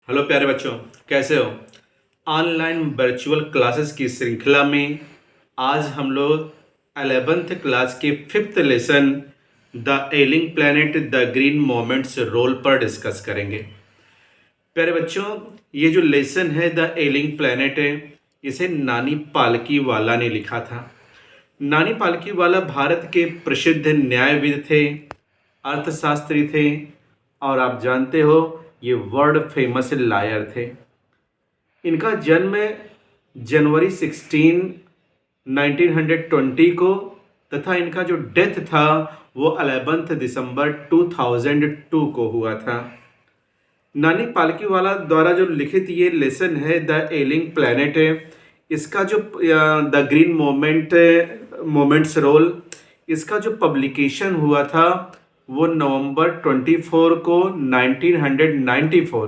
Hello प्यारे बच्चों, कैसे हो। ऑनलाइन वर्चुअल क्लासेस की श्रृंखला में आज हम लोग 11th क्लास के fifth lesson the ailing planet the green movement's role पर डिस्कस करेंगे। प्यारे बच्चों, ये जो लेसन है द एलिंग प्लैनेट है, इसे नानी पालकीवाला ने लिखा था। नानी पालकीवाला भारत के प्रसिद्ध न्यायविद थे, अर्थशास्त्री थे और आप जानते हो ये वर्ल्ड फेमस लायर थे। इनका जन्म जनवरी 16 1920 को तथा इनका जो डेथ था वो 11 दिसंबर 2002 को हुआ था। नानी पालकीवाला द्वारा जो लिखित ये लेसन है द एलिंग प्लैनेट है, इसका जो द ग्रीन मोमेंट्स रोल, इसका जो पब्लिकेशन हुआ था वो नवंबर 24 को 1994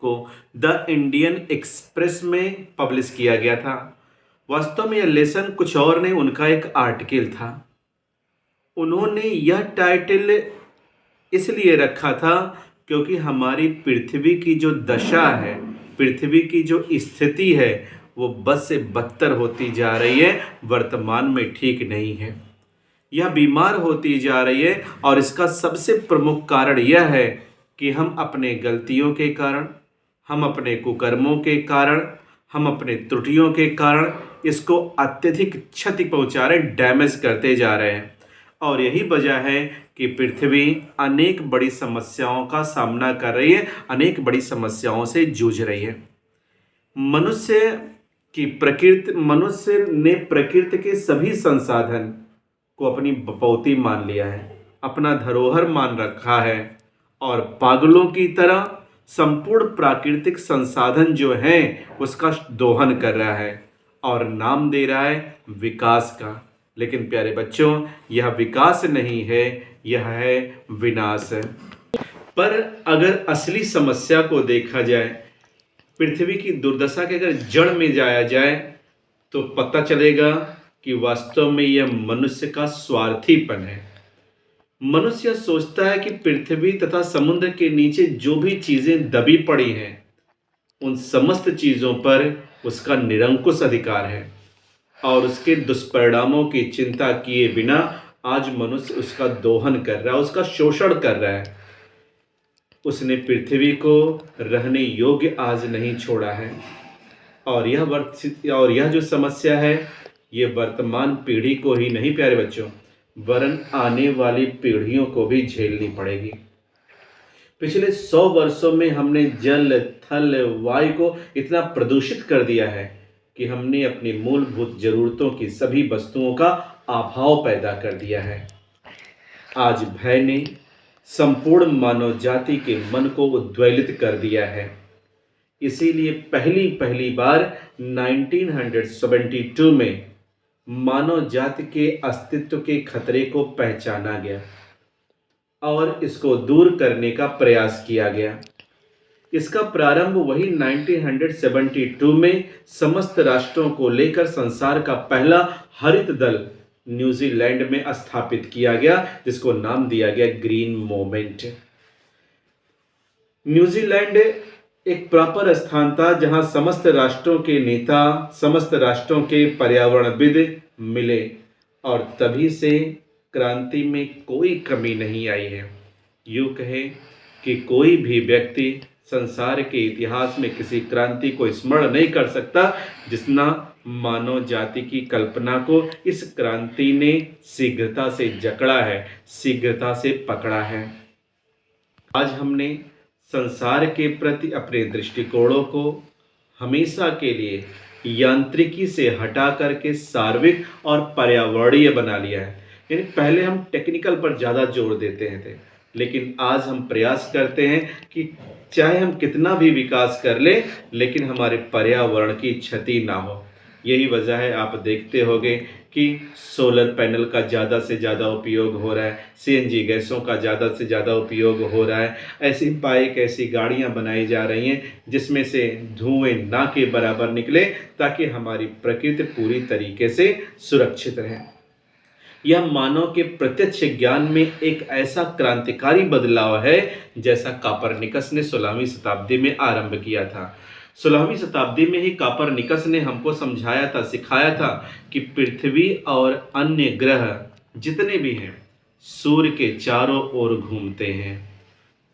को द इंडियन एक्सप्रेस में पब्लिश किया गया था। वास्तव में यह लेसन कुछ और नहीं, उनका एक आर्टिकल था। उन्होंने यह टाइटल इसलिए रखा था क्योंकि हमारी पृथ्वी की जो दशा है, पृथ्वी की जो स्थिति है, वो बद से बदतर होती जा रही है, वर्तमान में ठीक नहीं है। यह बीमार होती जा रही है और इसका सबसे प्रमुख कारण यह है कि हम अपने गलतियों के कारण, हम अपने कुकर्मों के कारण, हम अपने त्रुटियों के कारण इसको अत्यधिक क्षति पहुंचा रहे, डैमेज करते जा रहे हैं। और यही वजह है कि पृथ्वी अनेक बड़ी समस्याओं का सामना कर रही है, अनेक बड़ी समस्याओं से जूझ रही है। मनुष्य ने प्रकृति के सभी संसाधन को अपनी बपौती मान लिया है, अपना धरोहर मान रखा है और पागलों की तरह संपूर्ण प्राकृतिक संसाधन जो हैं उसका दोहन कर रहा है और नाम दे रहा है विकास का। लेकिन प्यारे बच्चों, यह विकास नहीं है, यह है विनाश है। पर अगर असली समस्या को देखा जाए, पृथ्वी की दुर्दशा के अगर जड़ में जाया जाए तो पता चलेगा कि वास्तव में यह मनुष्य का स्वार्थीपन है। मनुष्य सोचता है कि पृथ्वी तथा समुद्र के नीचे जो भी चीजें दबी पड़ी हैं, उन समस्त चीजों पर उसका निरंकुश अधिकार है और उसके दुष्परिणामों की चिंता किए बिना आज मनुष्य उसका दोहन कर रहा है, उसका शोषण कर रहा है। उसने पृथ्वी को रहने योग्य आज नहीं छोड़ा है और यह जो समस्या है, ये वर्तमान पीढ़ी को ही नहीं प्यारे बच्चों, वरन आने वाली पीढ़ियों को भी झेलनी पड़ेगी। पिछले 100 वर्षों में हमने जल, थल, वायु को इतना प्रदूषित कर दिया है कि हमने अपनी मूलभूत जरूरतों की सभी वस्तुओं का अभाव पैदा कर दिया है। आज भय ने संपूर्ण मानव जाति के मन को उद्वेलित कर दिया है। इसीलिए पहली बार 1972 में मानव जाति के अस्तित्व के खतरे को पहचाना गया और इसको दूर करने का प्रयास किया गया। इसका प्रारंभ वही 1972 में समस्त राष्ट्रों को लेकर संसार का पहला हरित दल न्यूजीलैंड में स्थापित किया गया, जिसको नाम दिया गया ग्रीन मूवमेंट। न्यूजीलैंड एक प्रॉपर स्थान था जहां समस्त राष्ट्रों के नेता, समस्त राष्ट्रों के पर्यावरणविद मिले और तभी से क्रांति में कोई कमी नहीं आई है। यूं कहे कि कोई भी व्यक्ति संसार के इतिहास में किसी क्रांति को स्मरण नहीं कर सकता जिसना मानव जाति की कल्पना को इस क्रांति ने शीघ्रता से जकड़ा है, शीघ्रता से पकड़ा है। आज हमने संसार के प्रति अपने दृष्टिकोणों को हमेशा के लिए यांत्रिकी से हटा करके सार्विक और पर्यावरणीय बना लिया है। यानी पहले हम टेक्निकल पर ज़्यादा जोर देते थे, लेकिन आज हम प्रयास करते हैं कि चाहे हम कितना भी विकास कर लें, लेकिन हमारे पर्यावरण की क्षति ना हो। यही वजह है, आप देखते होंगे कि सोलर पैनल का ज़्यादा से ज़्यादा उपयोग हो रहा है, सीएनजी गैसों का ज़्यादा से ज़्यादा उपयोग हो रहा है। ऐसी बाइक, ऐसी गाड़ियां बनाई जा रही हैं जिसमें से धुएं ना के बराबर निकले, ताकि हमारी प्रकृति पूरी तरीके से सुरक्षित रहे। यह मानव के प्रत्यक्ष ज्ञान में एक ऐसा क्रांतिकारी बदलाव है जैसा कापरनिकस ने 16वीं शताब्दी में आरंभ किया था। 16वीं शताब्दी में ही कापरनिकस ने हमको समझाया था, सिखाया था कि पृथ्वी और अन्य ग्रह जितने भी हैं सूर्य के चारों ओर घूमते हैं।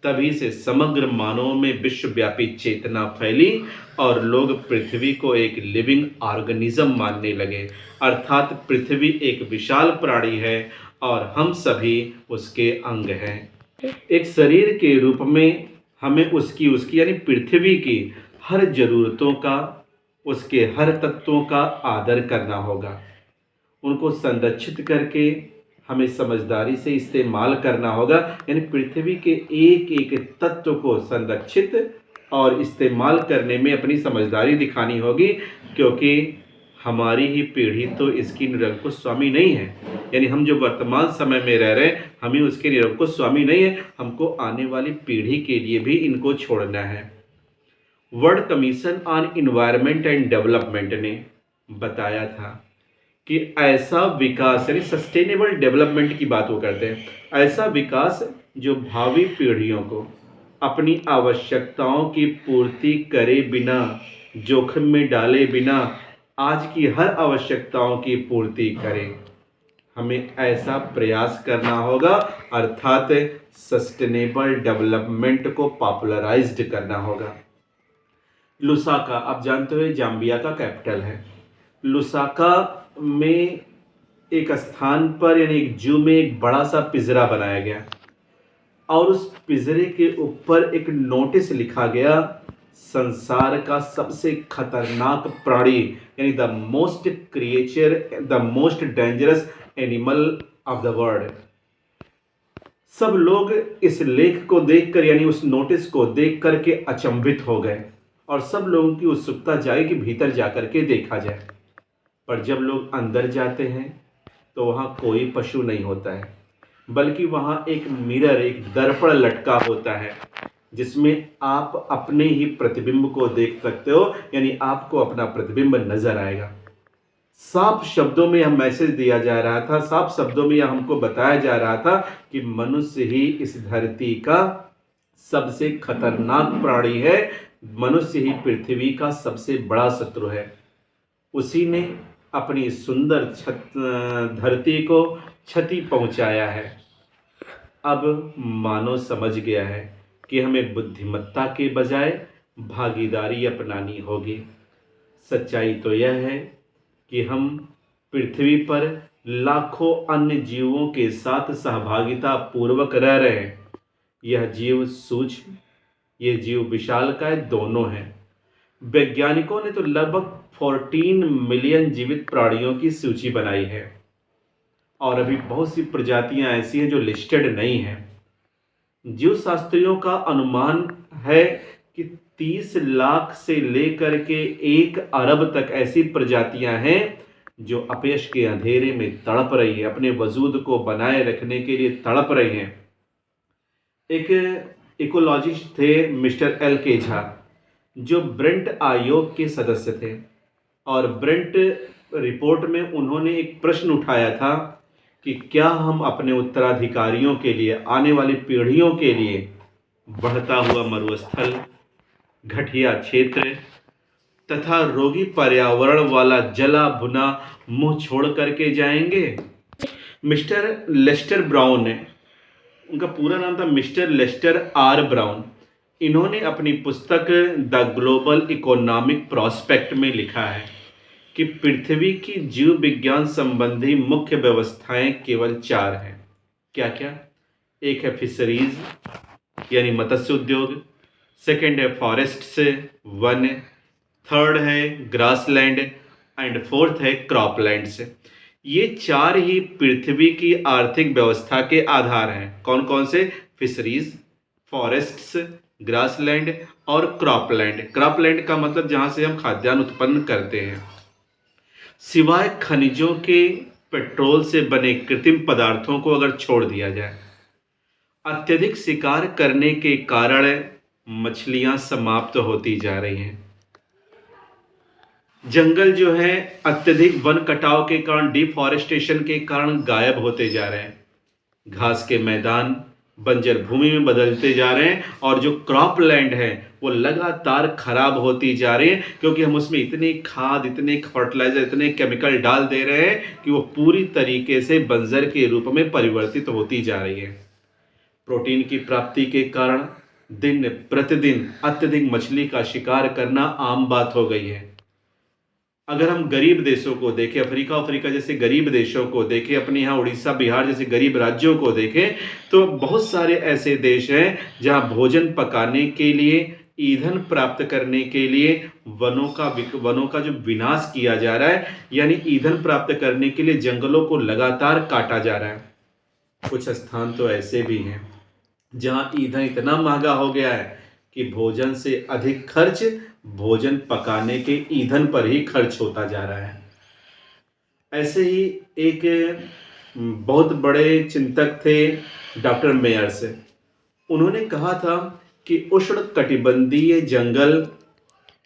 तभी से समग्र मानव में विश्वव्यापी चेतना फैली और लोग पृथ्वी को एक लिविंग ऑर्गेनिज्म मानने लगे, अर्थात पृथ्वी एक विशाल प्राणी है और हम सभी उसके अंग हैं। एक शरीर के रूप में हमें उसकी उसकी यानी पृथ्वी की हर जरूरतों का, उसके हर तत्वों का आदर करना होगा। उनको संरक्षित करके हमें समझदारी से इस्तेमाल करना होगा, यानी पृथ्वी के एक एक तत्व को संरक्षित और इस्तेमाल करने में अपनी समझदारी दिखानी होगी, क्योंकि हमारी ही पीढ़ी तो इसकी निरंकुश स्वामी नहीं है। यानी हम जो वर्तमान समय में रह रहे हैं हम ही उसके निरंकुश स्वामी नहीं है, हमको आने वाली पीढ़ी के लिए भी इनको छोड़ना है। World commission on environment and development ने बताया था कि ऐसा विकास यानी सस्टेनेबल डेवलपमेंट की बात वो करते हैं, ऐसा विकास जो भावी पीढ़ियों को अपनी आवश्यकताओं की पूर्ति करे बिना, जोखिम में डाले बिना आज की हर आवश्यकताओं की पूर्ति करे। हमें ऐसा प्रयास करना होगा, अर्थात सस्टेनेबल डेवलपमेंट को पॉपुलराइज्ड करना होगा। लुसाका, आप जानते हो जाम्बिया का कैपिटल है। लुसाका में एक स्थान पर यानी एक जू में एक बड़ा सा पिंजरा बनाया गया और उस पिंजरे के ऊपर एक नोटिस लिखा गया, संसार का सबसे खतरनाक प्राणी यानी the most creature, the most dangerous animal of the world. सब लोग इस लेख को देखकर यानी उस नोटिस को देख करके अचंभित हो गए और सब लोगों की उत्सुकता जागी कि भीतर जाकर के देखा जाए। पर जब लोग अंदर जाते हैं तो वहाँ कोई पशु नहीं होता है, बल्कि वहाँ एक मिरर, एक दर्पण लटका होता है जिसमें आप अपने ही प्रतिबिंब को देख सकते हो, यानी आपको अपना प्रतिबिंब नजर आएगा। साफ शब्दों में यह मैसेज दिया जा रहा था, साफ शब्दों में यह हमको बताया जा रहा था कि मनुष्य ही इस धरती का सबसे खतरनाक प्राणी है, मनुष्य ही पृथ्वी का सबसे बड़ा शत्रु है। उसी ने अपनी सुंदर धरती को क्षति पहुंचाया है। अब मानव समझ गया है कि हमें बुद्धिमत्ता के बजाय भागीदारी अपनानी होगी। सच्चाई तो यह है कि हम पृथ्वी पर लाखों अन्य जीवों के साथ सहभागिता पूर्वक रह रहे हैं। यह जीव सूक्ष्म, ये जीव विशालकाय दोनों हैं। वैज्ञानिकों ने तो लगभग 14 मिलियन जीवित प्राणियों की सूची बनाई है और अभी बहुत सी प्रजातियां ऐसी हैं जो लिस्टेड नहीं हैं। जीव शास्त्रियों का अनुमान है कि 30 लाख से लेकर के 1 अरब तक ऐसी प्रजातियां हैं जो अपयश के अंधेरे में तड़प रही है, अपने वजूद को बनाए रखने के लिए तड़प रही हैं। एक इकोलॉजिस्ट थे मिस्टर एल के झा, जो ब्रेंट आयोग के सदस्य थे और ब्रेंट रिपोर्ट में उन्होंने एक प्रश्न उठाया था कि क्या हम अपने उत्तराधिकारियों के लिए, आने वाली पीढ़ियों के लिए बढ़ता हुआ मरुस्थल, घटिया क्षेत्र तथा रोगी पर्यावरण वाला जला भुना मुंह छोड़ करके जाएंगे। मिस्टर लेस्टर ब्राउन है, उनका पूरा नाम था मिस्टर लेस्टर आर ब्राउन। इन्होंने अपनी पुस्तक द ग्लोबल इकोनॉमिक प्रॉस्पेक्ट में लिखा है कि पृथ्वी की जीव विज्ञान संबंधी मुख्य व्यवस्थाएं केवल 4 हैं। क्या क्या? एक है फिशरीज यानी मत्स्य उद्योग, सेकंड है फॉरेस्ट वन, थर्ड है ग्रासलैंड एंड फोर्थ है क्रॉपलैंड्स। ये 4 ही पृथ्वी की आर्थिक व्यवस्था के आधार हैं। कौन कौन से? फिशरीज, फॉरेस्ट्स, ग्रासलैंड और क्रॉपलैंड। क्रॉपलैंड का मतलब जहां से हम खाद्यान्न उत्पन्न करते हैं। सिवाय खनिजों के पेट्रोल से बने कृत्रिम पदार्थों को अगर छोड़ दिया जाए, अत्यधिक शिकार करने के कारण मछलियां समाप्त होती जा रही हैं। जंगल जो है अत्यधिक वन कटाव के कारण, डिफॉरेस्टेशन के कारण गायब होते जा रहे हैं। घास के मैदान बंजर भूमि में बदलते जा रहे हैं और जो क्रॉप लैंड है वो लगातार खराब होती जा रही है, क्योंकि हम उसमें इतनी खाद, इतने फर्टिलाइजर, इतने केमिकल डाल दे रहे हैं कि वो पूरी तरीके से बंजर के रूप में परिवर्तित होती जा रही है। प्रोटीन की प्राप्ति के कारण दिन प्रतिदिन अत्यधिक मछली का शिकार करना आम बात हो गई है। अगर हम गरीब देशों को देखें, अफ्रीका जैसे गरीब देशों को देखें, अपने यहाँ उड़ीसा बिहार जैसे गरीब राज्यों को देखें, तो बहुत सारे ऐसे देश हैं जहाँ भोजन पकाने के लिए, ईंधन प्राप्त करने के लिए वनों का जो विनाश किया जा रहा है, यानी ईंधन प्राप्त करने के लिए जंगलों को लगातार काटा जा रहा है। कुछ स्थान तो ऐसे भी हैं जहाँ ईंधन इतना महंगा हो गया है कि भोजन से अधिक खर्च भोजन पकाने के ईंधन पर ही खर्च होता जा रहा है। ऐसे ही एक बहुत बड़े चिंतक थे डॉक्टर मेयर्स। उन्होंने कहा था कि उष्णकटिबंधीय जंगल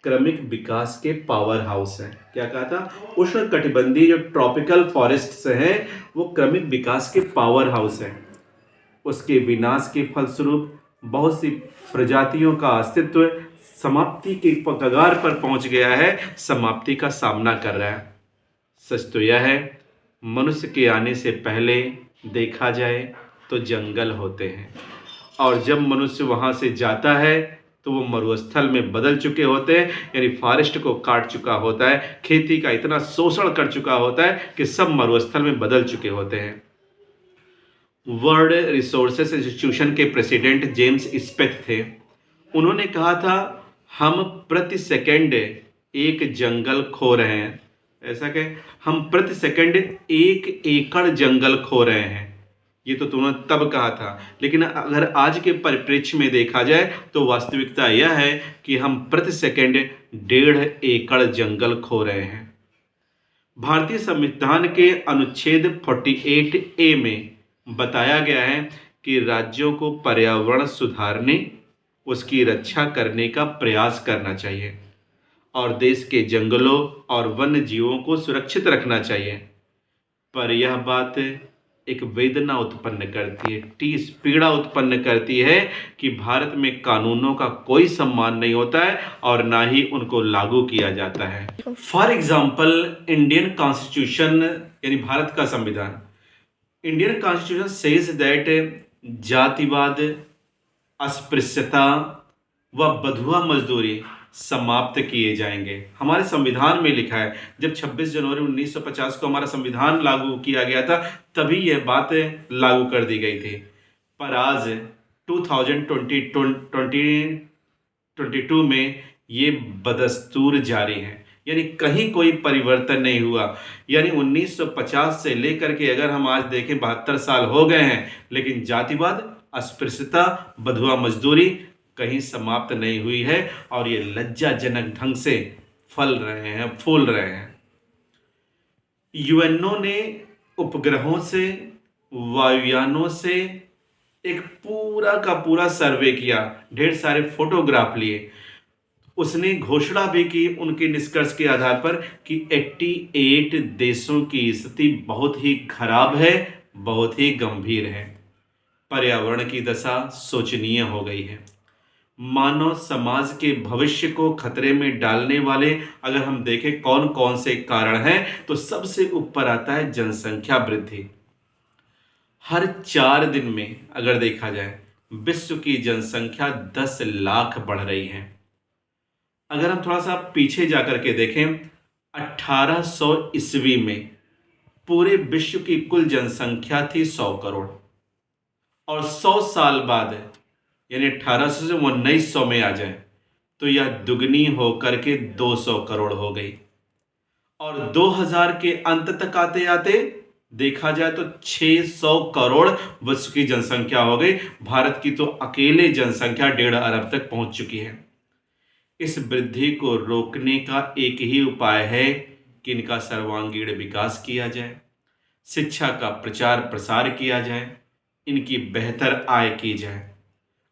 क्रमिक विकास के पावर हाउस है। क्या कहा था? उष्णकटिबंधीय जो ट्रॉपिकल फॉरेस्ट्स हैं वो क्रमिक विकास के पावर हाउस हैं। उसके विनाश के फलस्वरूप बहुत सी प्रजातियों का अस्तित्व समाप्ति के कगार पर पहुंच गया है, समाप्ति का सामना कर रहा है। सच तो यह है, मनुष्य के आने से पहले देखा जाए तो जंगल होते हैं, और जब मनुष्य वहां से जाता है तो वो मरुस्थल में बदल चुके होते हैं, यानी फॉरेस्ट को काट चुका होता है, खेती का इतना शोषण कर चुका होता है कि सब मरुस्थल में बदल चुके होते हैं। वर्ल्ड रिसोर्सेस इंस्टीट्यूशन के प्रेसिडेंट जेम्स स्पेथ थे। उन्होंने कहा था, हम प्रति सेकंड एक जंगल खो रहे हैं। ऐसा कि हम प्रति सेकंड 1 एकड़ जंगल खो रहे हैं। ये तो तुमने तब कहा था, लेकिन अगर आज के परिप्रेक्ष्य में देखा जाए तो वास्तविकता यह है कि हम प्रति सेकंड 1.5 एकड़ जंगल खो रहे हैं। भारतीय संविधान के अनुच्छेद 48A में बताया गया है कि राज्यों को पर्यावरण सुधारने, उसकी रक्षा करने का प्रयास करना चाहिए और देश के जंगलों और वन्य जीवों को सुरक्षित रखना चाहिए। पर यह बात एक वेदना उत्पन्न करती है, टीस पीड़ा उत्पन्न करती है कि भारत में कानूनों का कोई सम्मान नहीं होता है और ना ही उनको लागू किया जाता है। फॉर एग्जाम्पल, इंडियन कॉन्स्टिट्यूशन यानी भारत का संविधान, इंडियन कॉन्स्टिट्यूशन सेज दैट जातिवाद, अस्पृश्यता व बंधुआ मजदूरी समाप्त किए जाएंगे। हमारे संविधान में लिखा है। जब 26 जनवरी 1950 को हमारा संविधान लागू किया गया था तभी यह बात लागू कर दी गई थी, पर आज 2022 में ये बदस्तूर जारी है, यानी कहीं कोई परिवर्तन नहीं हुआ। यानी 1950 से लेकर के अगर हम आज देखें 72 साल हो गए हैं, लेकिन जातिवाद, अस्पृश्यता, बंधुआ मजदूरी कहीं समाप्त नहीं हुई है और ये लज्जाजनक ढंग से फूल रहे हैं। यूएनओ ने उपग्रहों से, वायुयानों से एक पूरा का पूरा सर्वे किया, ढेर सारे फोटोग्राफ लिए। उसने घोषणा भी की उनके निष्कर्ष के आधार पर कि 88 देशों की स्थिति बहुत ही खराब है, बहुत ही गंभीर है। पर्यावरण की दशा शोचनीय हो गई है। मानव समाज के भविष्य को खतरे में डालने वाले अगर हम देखें कौन कौन से कारण हैं, तो सबसे ऊपर आता है जनसंख्या वृद्धि। हर 4 दिन में अगर देखा जाए विश्व की जनसंख्या 10 लाख बढ़ रही है। अगर हम थोड़ा सा पीछे जाकर के देखें, 1800 ईस्वी में पूरे विश्व की कुल जनसंख्या थी 100 करोड़, और 100 साल बाद यानी 1800 से 1900 में आ जाए तो यह दुगनी होकर के 200 करोड़ हो गई, और 2000 के अंत तक आते आते देखा जाए तो 600 करोड़ विश्व की जनसंख्या हो गई। भारत की तो अकेले जनसंख्या 1.5 अरब तक पहुंच चुकी है। इस वृद्धि को रोकने का एक ही उपाय है कि इनका सर्वांगीण विकास किया जाए, शिक्षा का प्रचार प्रसार किया जाए, इनकी बेहतर आय की जाए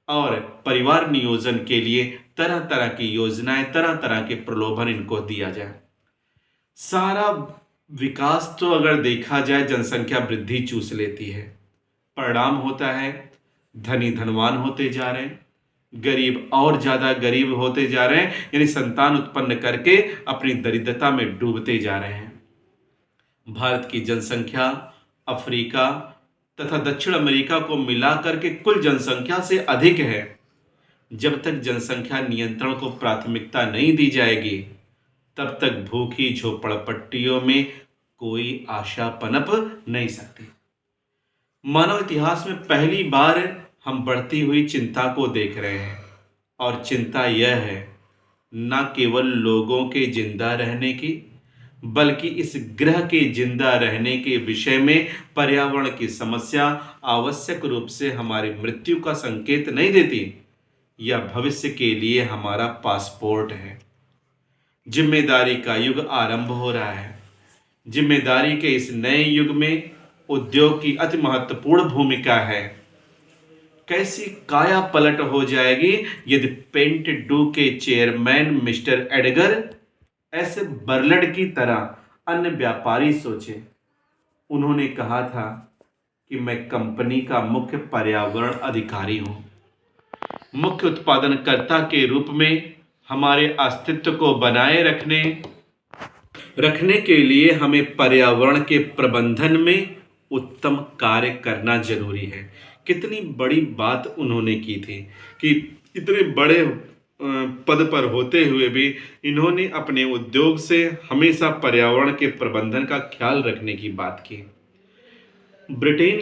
और परिवार नियोजन के लिए तरह तरह की योजनाएं, तरह तरह के प्रलोभन इनको दिया जाए। सारा विकास तो अगर देखा जाए जनसंख्या वृद्धि चूस लेती है। परिणाम होता है धनी धनवान होते जा रहे हैं, गरीब और ज़्यादा गरीब होते जा रहे हैं, यानी संतान उत्पन्न करके अपनी दरिद्रता में डूबते जा रहे हैं। भारत की जनसंख्या अफ्रीका तथा दक्षिण अमेरिका को मिलाकर के कुल जनसंख्या से अधिक है। जब तक जनसंख्या नियंत्रण को प्राथमिकता नहीं दी जाएगी, तब तक भूखी झोपड़पट्टियों में कोई आशा पनप नहीं सकती। मानव इतिहास में पहली बार हम बढ़ती हुई चिंता को देख रहे हैं, और चिंता यह है न केवल लोगों के जिंदा रहने की, बल्कि इस ग्रह के जिंदा रहने के विषय में पर्यावरण की समस्या आवश्यक रूप से हमारी मृत्यु का संकेत नहीं देती। यह भविष्य के लिए हमारा पासपोर्ट है। जिम्मेदारी का युग आरंभ हो रहा है। जिम्मेदारी के इस नए युग में उद्योग की अति महत्वपूर्ण भूमिका है। कैसी काया पलट हो जाएगी यदि पेंट डू के चेयरमैन मिस्टर एडगर ऐसे बर्लड की तरह अन्य व्यापारी सोचे। उन्होंने कहा था कि मैं कंपनी का मुख्य पर्यावरण अधिकारी हूं। मुख्य उत्पादनकर्ता के रूप में हमारे अस्तित्व को बनाए रखने के लिए हमें पर्यावरण के प्रबंधन में उत्तम कार्य करना जरूरी है। कितनी बड़ी बात उन्होंने की थी कि इतने बड़े पद पर होते हुए भी इन्होंने अपने उद्योग से हमेशा पर्यावरण के प्रबंधन का ख्याल रखने की बात की। ब्रिटेन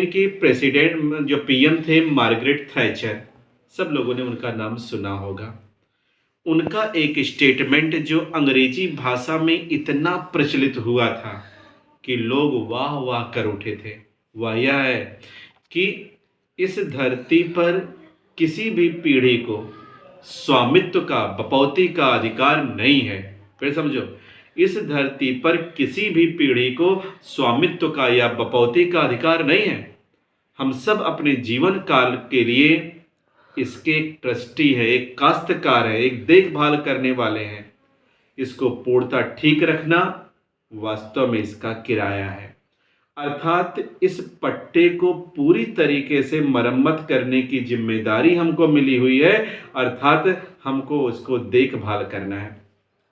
की प्रेसिडेंट जो पीएम थे मार्गरेट थैचर, सब लोगों ने उनका नाम सुना होगा। उनका एक स्टेटमेंट जो अंग्रेजी भाषा में इतना प्रचलित हुआ था कि लोग वाह वाह कर उठे थे, वह यह है कि इस धरती पर किसी भी पीढ़ी को स्वामित्व का बपौती का अधिकार नहीं है। फिर समझो, इस धरती पर किसी भी पीढ़ी को स्वामित्व का या बपौती का अधिकार नहीं है। हम सब अपने जीवन काल के लिए इसके एक ट्रस्टी है, एक काश्तकार है, एक देखभाल करने वाले हैं। इसको पूर्णतः ठीक रखना वास्तव में इसका किराया है। अर्थात इस पट्टे को पूरी तरीके से मरम्मत करने की जिम्मेदारी हमको मिली हुई है, अर्थात हमको उसको देखभाल करना है।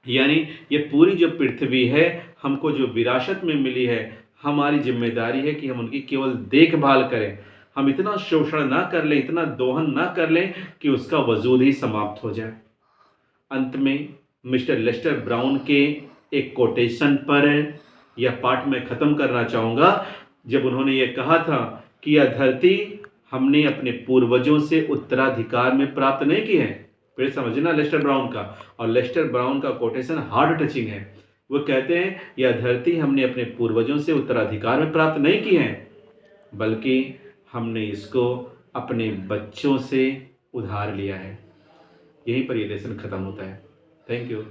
यानी ये पूरी जो पृथ्वी है हमको जो विरासत में मिली है, हमारी जिम्मेदारी है कि हम उनकी केवल देखभाल करें। हम इतना शोषण ना कर लें, इतना दोहन ना कर लें कि उसका वजूद ही समाप्त हो जाए। अंत में मिस्टर लेस्टर ब्राउन के एक कोटेशन पर यह पाठ मैं ख़त्म करना चाहूँगा, जब उन्होंने ये कहा था कि यह धरती हमने अपने पूर्वजों से उत्तराधिकार में प्राप्त नहीं की है। फिर समझना लेस्टर ब्राउन का, और लेस्टर ब्राउन का कोटेशन हार्ट टचिंग है। वो कहते हैं यह धरती हमने अपने पूर्वजों से उत्तराधिकार में प्राप्त नहीं की है, बल्कि हमने इसको अपने बच्चों से उधार लिया है। यहीं पर ये लेसन खत्म होता है। Thank you.